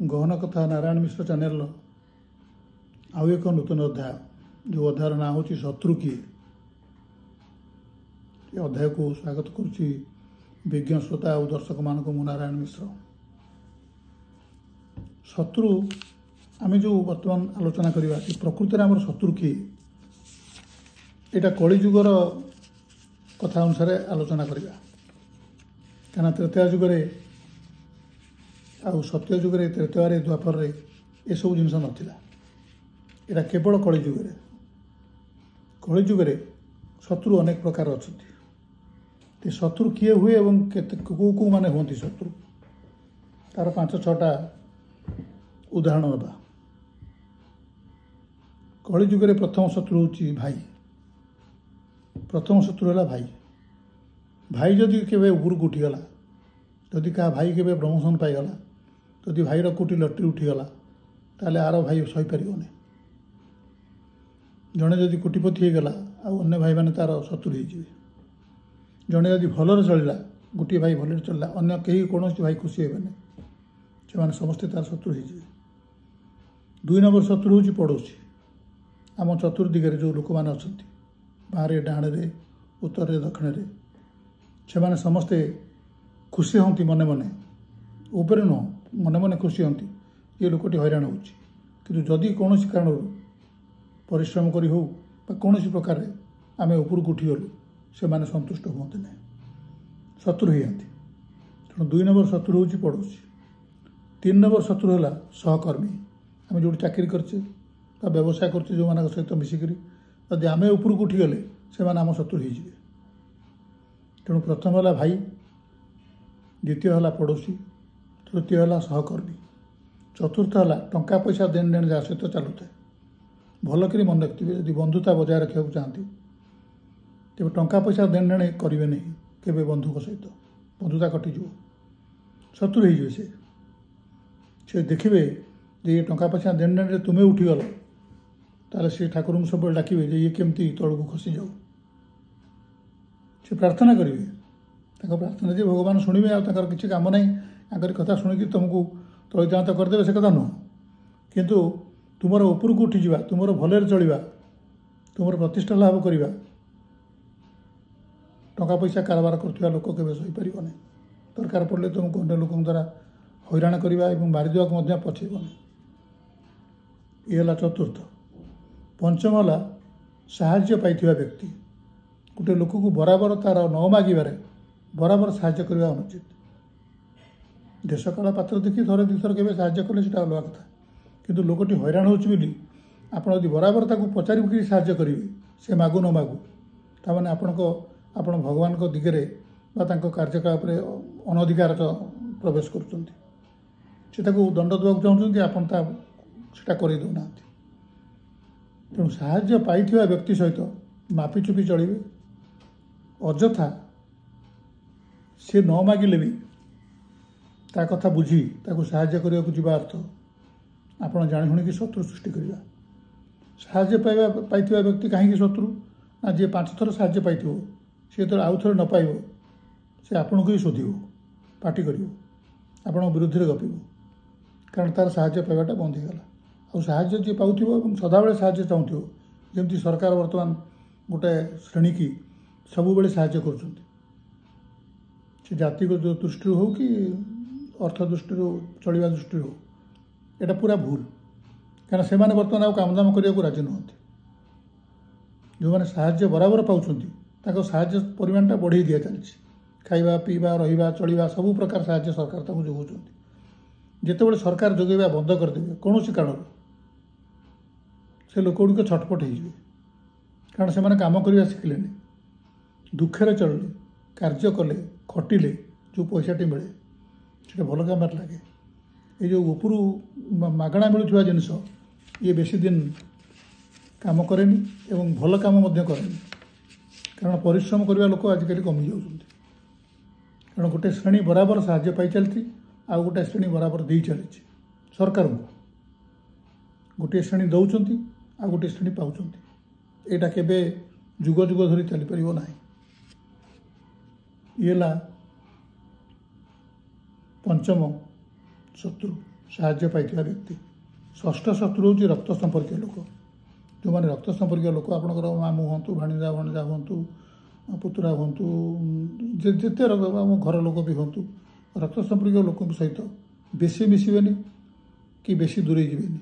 गहन कथा नारायण मिश्र चैनल आउ एक नूतन अध्याय जो अध्याय ना हूँ शत्रु किए। ये अध्याय को स्वागत करुच्ची विज्ञ श्रोता और दर्शक मान को नारायण मिश्र। शत्रु आम जो बर्तमान आलोचना करवा प्रकृति में आम शत्रु किए यहाँ कलिजुगर कथा अनुसार आलोचना करवा क्या त्रेतया जुगे आउ सत्य जुगे त्रेतया द्वापर ये सब जिनस नाला यहाँ केवल कलिजुगे शत्रु अनेक प्रकार अच्छा शत्रु किए हुए और कौ मैंने हमें शत्रु तार 5-6टा उदाहरण ना। कलिजुगे प्रथम शत्रु हूँ भाई। प्रथम शत्रु है भाई। भाई जदि केवे उपरକୁ उठीगला जदि क्या भाई केवे प्रमोशन पाईगला जदि भाईर कोटी लटरी उठीगला ताले आर भाई सहीपर जड़े जदि कोटिपति होगला अन्य भाई मैंने तार शत्रु हो जड़े जदि भलर चलला गोटे भाई भल चलला अन्य कहीं कौन भाई खुशी हेबेनि से समस्ते तार शत्रु हो। 2 नंबर शत्रु हूँ पड़ोसी। आम चतुर्दिगे जो लोक मैंने अच्छा बाहर डाणे उत्तर दक्षिण से समस्ते खुशी हमें मन मन ऊपर नुह मन मन खुशी हमें ये लोकटी हैरान होदी कौन कारण परिश्रम करी हो कौन प्रकार आम उपरक उठीगलु से माने संतुष्ट हुए ना शत्रु हो जाती। तेणु 2 नंबर शत्रु हूँ पड़ोसी। 3 नंबर शत्रु है सहकर्मी। आम जो चाकरी करचे व्यवसाय करचे जो मान सहित मिसिकी जदि आम उपरक उठीगले से आम शत्रु हो। तेणु प्रथम है भाई, द्वितीय है पड़ोसी, तृतीय है सहकर्मी, चतुर्थ है टंका पैसा देन देन जहाँ सहित चलू था भल कर मन रखिए। यदि बंधुता बजाय रखा चाहती तेज टंका पैसा देन देन करेंगे नहीं केवे बंधु सहित बंधुता कटिज शत्रु हो से देखिए ये टंका पैसा देन देन तुम्हें उठीगल ताले से ठाकुर को सब डाकिए ये केमती तलू खसी जाऊ से प्रार्थना करेंगे। प्रार्थना जी भगवान शुणे आर किसी कम ना आकर कथा शुणिकी तुमको तलिदांत करदे से कथा नुह किंतु तुमर उपरक उठी जा तुमर भलरे चलवा तुमर प्रतिष्ठा लाभ करवा टंका पैसा कारोबार करथिबा लोक केबे सही परिबने दरकार पड़े तुमको अन्य लोक द्वारा हैरान करवा और मारिदेवा पछेबने। ये है चतुर्थ। पंचम है साहाय्य पाइथिबा व्यक्ति गोटे लोक को बराबर तार न मागिबारे बराबर साहाय्य करवा अनुचित। देश काल पात्र देखी थोड़े दुथर के साहाय्य कले से अलग कथा किंतु लोकटी हैरान होची आपड़ यदि बराबर ताकू पचारि साहाय्य करेंगे से मागु न मागु ताने आपण भगवान को दिगरे कार्यकलाप अनधिकार प्रवेश कर दंड देवाक चाहते आपटा कर देना। तेणु साहाय्य पाइथिबा व्यक्ति सहित मापिचुपी चलिए अଯଥା सी न मागिले भी ता कथा बुझी ताकू साहाय्य करने को जीवा अर्थ आपड़ जाणी कि शत्रु सृष्टि करवा। साहाय्य पाइथिबा व्यक्ति कहीं शत्रु ना जी 5 थर साहाय्य पाई सी तो आउ थे न पाइब से आपन को ही शोध पार्टी कर विरुद्ध में गपिब कारण तार साहाय्य पाइबाटा बंद होगा। आ साहाय्य जी पाऊँ सदाबले साहाय्य चाहूँ जमी सरकार बर्तमान गोटे श्रेणी की सब बेले साहाय्य कर जाति दृष्टि हो कि अर्थ दृष्टि चलवा दृष्टि हो यहाँ पूरा भूल क्या से बर्तमान आउ कामदाम करने को राजी नुहति। जो मैंने साहाय्य बराबर पाँच साहाय्य परिमाणटा बढ़े दि चली खाइबा पीवा रहा चलवा सबू प्रकार साहाय्य सरकार जोगाऊँ जितेबाला सरकार जोगेबा बंद करदे कौन कारण से लोक गुड़िक छटपट हो कारण से कम करवा शिखिले दुखे चलिए कार्य कले खटिले जो पैसाटी मिले से भल काम लगे। ये जो उपरू मागणा मिलूवा जिनस ये बेसी दिन काम करेनि एवं भल काम करेनि कारण परिश्रम करने लोक आजिकल कमी जाऊँ कारण गोटे श्रेणी बराबर साहाय्य पाई चलती आउ गोटे श्रेणी बराबर दे चली सरकार को गोटे श्रेणी दौरान आ गोटे श्रेणी पाँच यहाँ केवे जुग जुग धरी चली पार ना। ये पंचम शत्रु साहाय्य पाइथिबा व्यक्ति। षष्ठ शत्रु होची रक्त संपर्क लोक, जो मैंने रक्त संपर्क लोक आपणकर मामू हूँ भाणीजा भणजा हूँ पुतुरा हूँ जिते आम घर लोक भी हूँ रक्त संपर्क लोक सहित बेसी मिसबेनि कि बेसी दूरे जीवेनि।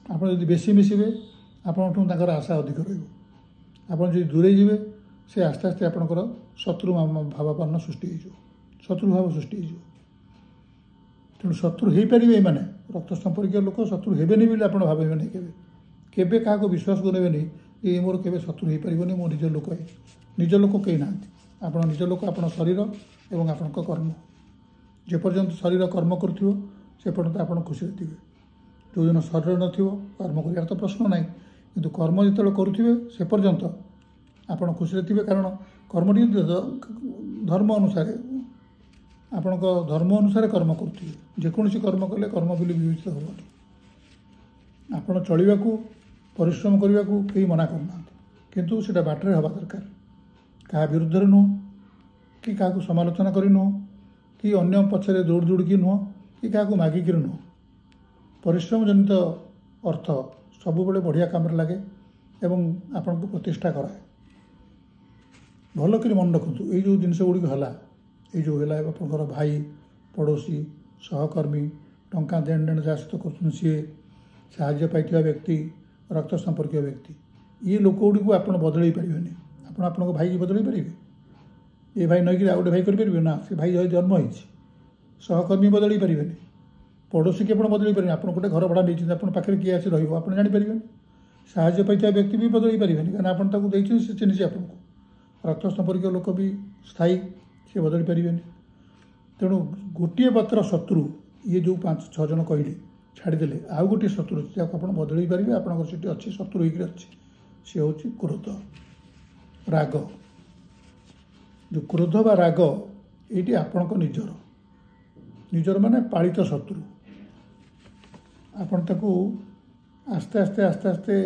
आप बेसी मिसबे आपंकर आशा अधिक रहा दूरे जीवे से आस्ते आस्ते आपंकर शत्रु भावापन्न सृष्टि शत्रु भाव सृष्टि तेणु शत्रु हो पारे ये रक्त संपर्क लोक शत्रु हेबेनि बोली आप भावे नहीं केबे क्या विश्वास करेंगे ये मोर केबे शत्रु हो पारे मो निज लोक है निज लोक कहीं ना आप निज लोक आप शरीर एवं आपण कर्म जेपर्यंत शरीर कर्म करूँ से पर्यंत आप खुशी थे। जो दिन शरीर न कर्म कर तो प्रश्न ना कि कर्म जो करुवे से पर्यंत आप खुशी थे कारण कर्मटी धर्म अनुसार आपण धर्म अनुसार कर्म करुवे जेकोसी कर्म कले कर्म बोली विवेचित हेनी। आप चलने को परिश्रम करने को कहीं मना करना किंतु सेटा बाटर हवा दरकार क्या विरुद्ध नुह कि क्या समालोचना कर नुह कि अन्य पछरे दौड़ दौड़की नुह कि क्या मागिक नुह परिश्रम जनित अर्थ सब बड़े बढ़िया काम लगे एवं आपन को प्रतिष्ठा कराए। भल कर मन रखु ये जो जिनस गुड़िक है जो है आपंकर भाई पड़ोसी सहकर्मी टंका देन देन जहाँ सहित कर सी साहाय्य पाइथिबा व्यक्ति रक्त संपर्क व्यक्ति ये लोक गुड़ी को आप बदल पारे आपण भाई की बदल पारे ये भाई नईकि आ गए भाई करेंगे ना से भाई जन्म हो सहकर्मी बदल पारे पड़ोशी की आप बदल पारे आप गोटे घर भड़ा नहीं आप पाखे किए आसी रहा जापर साहाय्य पाइथिबा व्यक्ति भी बदल पारे कहीं आपको से चिन्ह आपको रक्त संपर्क लोक भी स्थायी सी बदल पारे तेणु गोटे पत्र शत्रु ये जो 5-6 जन कहले छाड़देले आउ गोटे शत्रु आप बदल पारे आपंकर अच्छी शत्रु होकर अच्छी सी हूँ क्रोध राग। जो क्रोध बा राग ये आपण निजर निजर माने पालित शत्रु आपण ताकू आस्ते आस्ते आस्ते आस्ते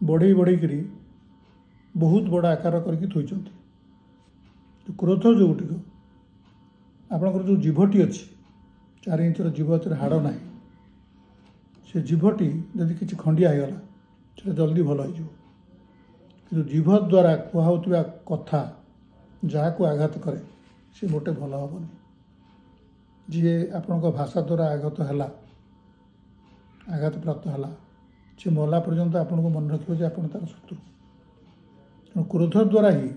बढ़ई बढ़ई करी बहुत बड़ा आकार करके थोइचंती। जो क्रोध जो गुटिक आपणकर जो जीभटी अच्छी 4 इंचर जीभ हाड़ ना से जीभटी जदि किसी खंडिया होगला से जल्दी भल हो जीभ द्वारा कहउथिबा कथा जहाँ को आघात करे से मोटे भल हेनी। जी आपण भाषा द्वारा आघात प्राप्त है सी मरला पर्यंत आपन को मन रखिए आप तार शत्रु। तेणु क्रोध द्वारा ही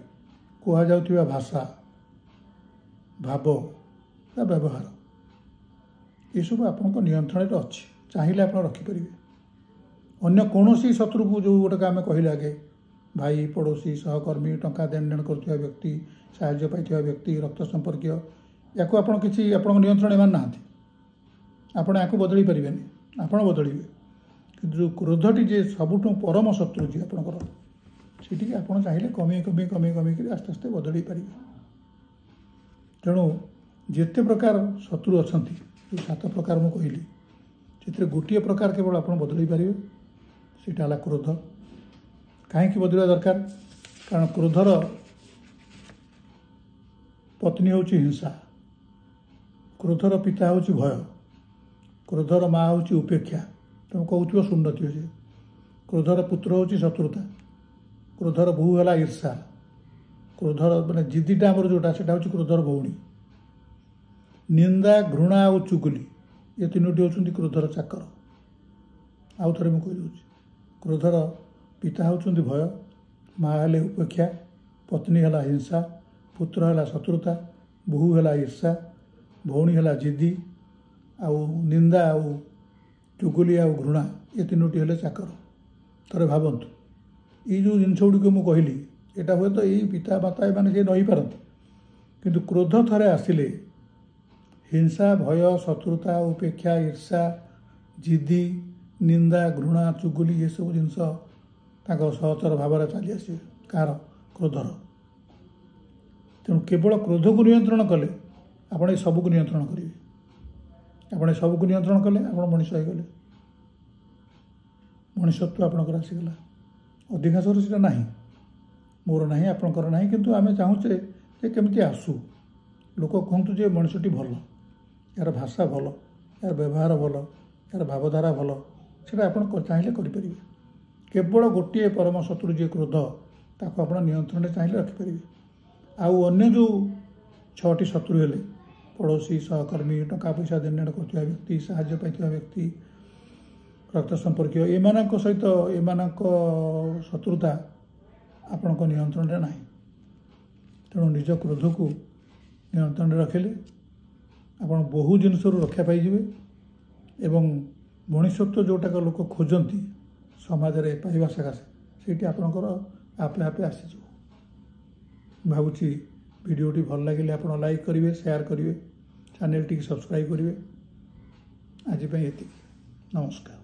कहुवा भाषा भाव या व्यवहार ये सब आपण नियंत्रण अच्छी चाहिए आप रखिपारे। अन्य कौन शत्रु को जो गोटे आम कहले आगे भाई पड़ोशी सहकर्मी टंका देन देन कर व्यक्ति साहाय्य पाइथिबा व्यक्ति रक्त संपर्क या किसी आप नियंत्रण मान ना आपण या बदल पारे आप बदलिए कि जो क्रोधटी जे सबुठ परम शत्रु जी आपंकर सीटी आप चाहिए कमे कमे कमे कमे कर आस्ते आस्ते बदल पारे। तेणु जिते प्रकार शत्रु अच्छा जो 7 प्रकार मुझे कहली से गोटे प्रकार केवल आप बदल पारे सीटा है क्रोध। कहीं बदलवा दरकार कारण क्रोधर पत्नी हूँ हिंसा क्रोधर पिता हूँ भय क्रोधर माँ हूँ उपेक्षा तुम कहूँ सुनती से क्रोधर पुत्र हूँ शत्रुता क्रोधर बहु है ईर्षा क्रोधर मानने जिद्दीटा आमर जोटा से हूँ क्रोधर भौणी निंदा घृणा और चुगली ये 3टी होती क्रोधर चाकर। आउ थे मुझे कही क्रोधर पिता हूँ भय माँ हेले उपेक्षा पत्नी है हिंसा पुत्र है शत्रुता बहु है ईर्षा भौणी है जिद्दी आउ निंदा आउ चुगली आउ घृणा ये 3टी हेले चाकर। थे भावतु ये जो जिनस गुड़िक मुझे कहली यहाँ हे तो यही पिता माता ये नई पारती किंतु क्रोध थे आसिले हिंसा भय शत्रुता उपेक्षा ईर्षा जिद्दी निंदा घृणा चुगली ये सब जिनस सहचर भाव चली आसे कार क्रोधर। तेणु केवल क्रोध को नियंत्रण कले आप सबको नियंत्रण करेंगे आप सबको नियंत्रण कले आप मनीष होगले मनुष्यत्व आपंकर आसीगला अधिकांश से ना मोर ना आपंकर ना किंतु आम चाहूचे केमती आसू लोक कहतु जे मनुष्यटी भल यार भाषा भल यार व्यवहार भल यार भावधारा भल से आप चाहिए करें केवल गोटे परम शत्रु जी क्रोध ताको आप नियंत्रण में चाहिए रखिपारे आउ अन्य जो 6टी शत्रु हेले पड़ोशी सहकर्मी टंका पैसा देन नेण करथिबा व्यक्ति साहाय्य पाइथिबा व्यक्ति रक्त संपर्क एमानक सहित एमानक शत्रुता आपण नियंत्रण में ना तेणु निज क्रोध को नियंत्रण में रखिले आपण बहु जिनस रक्षा पाइबे एवं मनुष्यत्व जोटाक लोक खोजती समाज में पाइबा सकाशे से आपणकर आपे आपे आसीज भावुची वीडियोटी भल लगे आप लाइक करेंगे शेयर करेंगे चैनल टी सब्सक्राइब करेंगे आज ये नमस्कार।